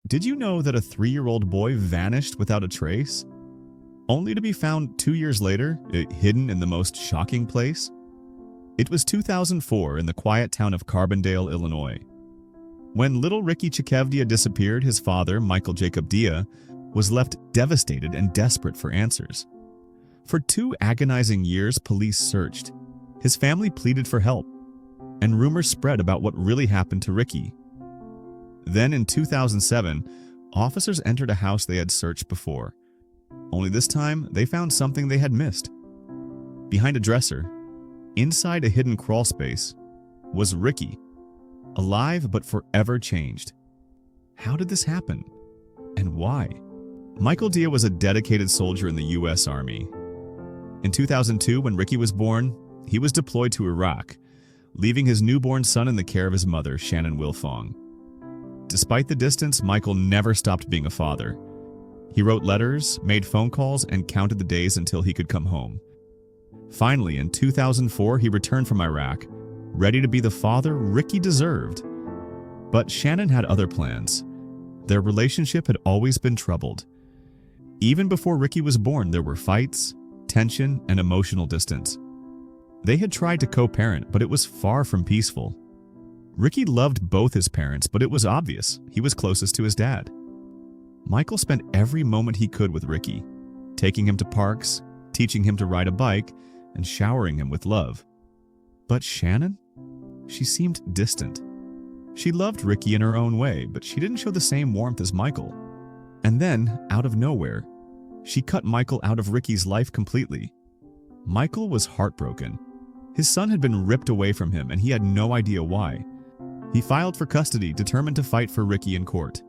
Did you know that a 3-year-old boy vanished without a trace, only to be found 2 years later, hidden in the most shocking place? It was 2004 in the quiet town of Carbondale, Illinois. When little Ricky Chikevdia disappeared, his father, Michael Jacob Dia, was left devastated and desperate for answers. For 2 agonizing years, police searched. His family pleaded for help, and rumors spread about what really happened to Ricky. Then in 2007, officers entered a house they had searched before. Only this time, they found something they had missed. Behind a dresser, inside a hidden crawl space, was Ricky, alive but forever changed. How did this happen? And why? Michael Dia was a dedicated soldier in the U.S. Army. In 2002, when Ricky was born, he was deployed to Iraq, leaving his newborn son in the care of his mother, Shannon Wilfong. Despite the distance, Michael never stopped being a father. He wrote letters, made phone calls, and counted the days until he could come home. Finally, in 2004, he returned from Iraq, ready to be the father Ricky deserved. But Shannon had other plans. Their relationship had always been troubled. Even before Ricky was born, there were fights, tension, and emotional distance. They had tried to co-parent, but it was far from peaceful. Ricky loved both his parents, but it was obvious he was closest to his dad. Michael spent every moment he could with Ricky, taking him to parks, teaching him to ride a bike, and showering him with love. But Shannon? She seemed distant. She loved Ricky in her own way, but she didn't show the same warmth as Michael. And then, out of nowhere, she cut Michael out of Ricky's life completely. Michael was heartbroken. His son had been ripped away from him, and he had no idea why. He filed for custody, determined to fight for Ricky in court.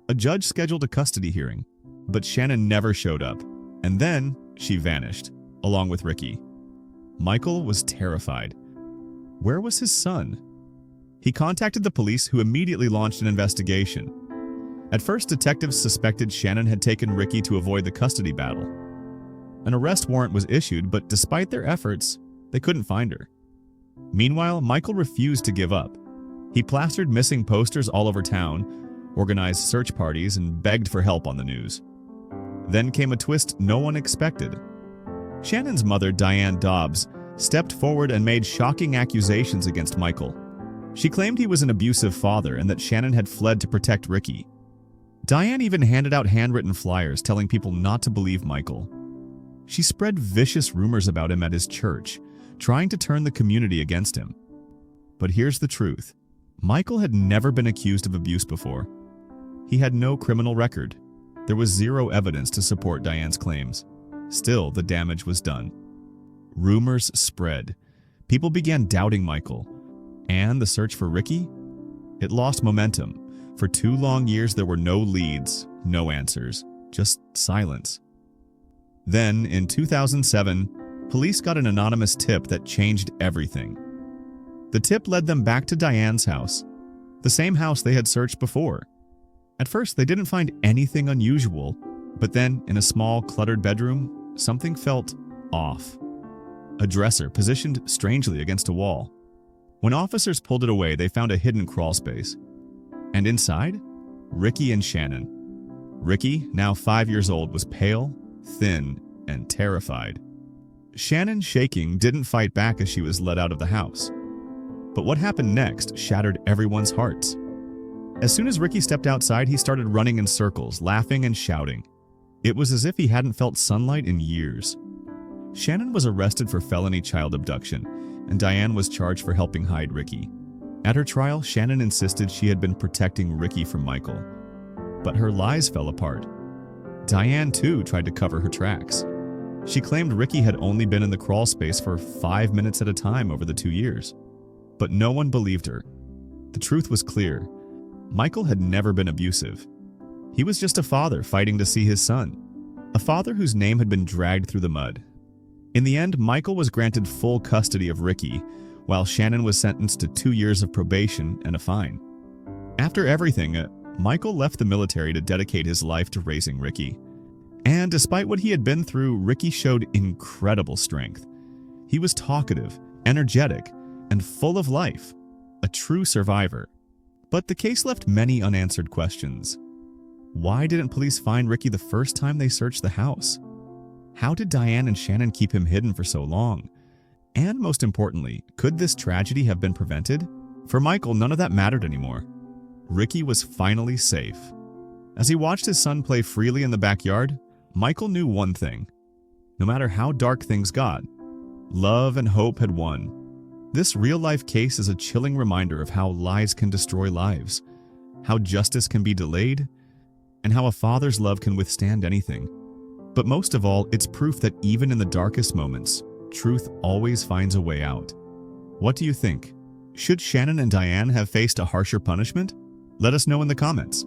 A judge scheduled a custody hearing, but Shannon never showed up, and then she vanished, along with Ricky. Michael was terrified. Where was his son? He contacted the police, who immediately launched an investigation. At first, detectives suspected Shannon had taken Ricky to avoid the custody battle. An arrest warrant was issued, but despite their efforts, they couldn't find her. Meanwhile, Michael refused to give up. He plastered missing posters all over town, organized search parties, and begged for help on the news. Then came a twist no one expected. Shannon's mother, Diane Dobbs, stepped forward and made shocking accusations against Michael. She claimed he was an abusive father and that Shannon had fled to protect Ricky. Diane even handed out handwritten flyers telling people not to believe Michael. She spread vicious rumors about him at his church, trying to turn the community against him. But here's the truth. Michael had never been accused of abuse before. He had no criminal record. There was zero evidence to support Diane's claims. Still, the damage was done. Rumors spread. People began doubting Michael. And the search for Ricky? It lost momentum. For 2 long years, there were no leads, no answers, just silence. Then, in 2007, police got an anonymous tip that changed everything. The tip led them back to Diane's house, the same house they had searched before. At first, they didn't find anything unusual, but then, in a small, cluttered bedroom, something felt off. A dresser positioned strangely against a wall. When officers pulled it away, they found a hidden crawl space. And inside, Ricky and Shannon. Ricky, now 5 years old, was pale, thin, and terrified. Shannon, shaking, didn't fight back as she was led out of the house. But what happened next shattered everyone's hearts. As soon as Ricky stepped outside, he started running in circles, laughing and shouting. It was as if he hadn't felt sunlight in years. Shannon was arrested for felony child abduction, and Diane was charged for helping hide Ricky. At her trial, Shannon insisted she had been protecting Ricky from Michael. But her lies fell apart. Diane, too, tried to cover her tracks. She claimed Ricky had only been in the crawl space for 5 minutes at a time over the 2 years. But no one believed her. The truth was clear. Michael had never been abusive. He was just a father fighting to see his son. A father whose name had been dragged through the mud. In the end, Michael was granted full custody of Ricky, while Shannon was sentenced to 2 years of probation and a fine. After everything, Michael left the military to dedicate his life to raising Ricky. And despite what he had been through, Ricky showed incredible strength. He was talkative, energetic, and full of life, a true survivor. But the case left many unanswered questions. Why didn't police find Ricky the first time they searched the house? How did Diane and Shannon keep him hidden for so long? And most importantly, could this tragedy have been prevented? For Michael, none of that mattered anymore. Ricky was finally safe. As he watched his son play freely in the backyard, Michael knew one thing. No matter how dark things got, love and hope had won. This real-life case is a chilling reminder of how lies can destroy lives, how justice can be delayed, and how a father's love can withstand anything. But most of all, it's proof that even in the darkest moments, truth always finds a way out. What do you think? Should Shannon and Diane have faced a harsher punishment? Let us know in the comments.